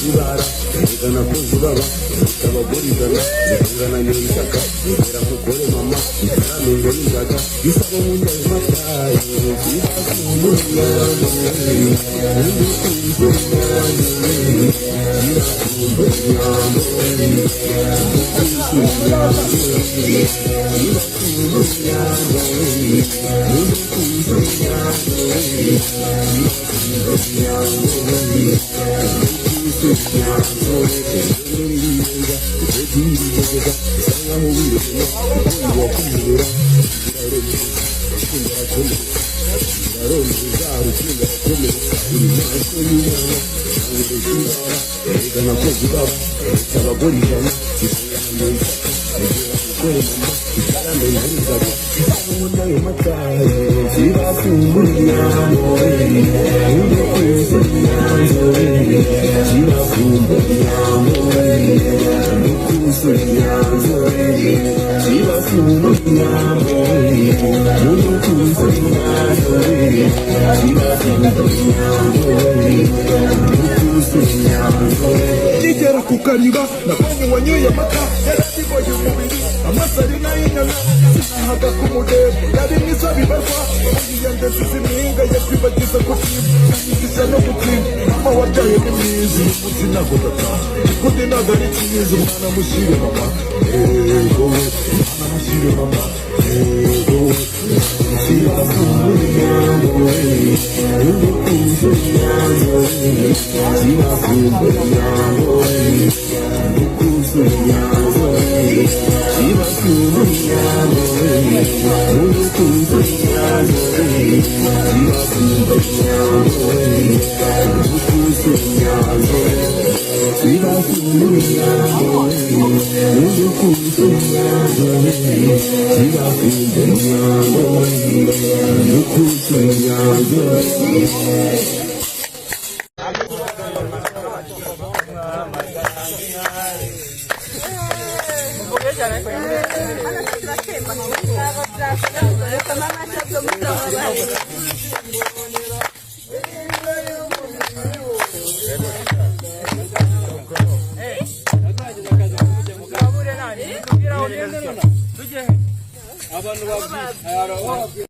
kurara igana kuzubaba utabagurizana igana nyir'ishyaka igera mukore mama ikaramengo n'injaga isaba mu njya y'amataye Nigera kukariba nabonye wanyoye amata yarasiboye umubiri amasari n'ay'inyana sinahaga ku mudebo yari mwiza bibarwa yiyandetse impinga yakwibagiza kubyima yanyigisha no gutima mama wabyaye ni mwiza umunsi ntabwo gataha ikundi ntabwo ari cyiza umwana mushyire mama wowe umwana mushyire mama wowe mushyire abantu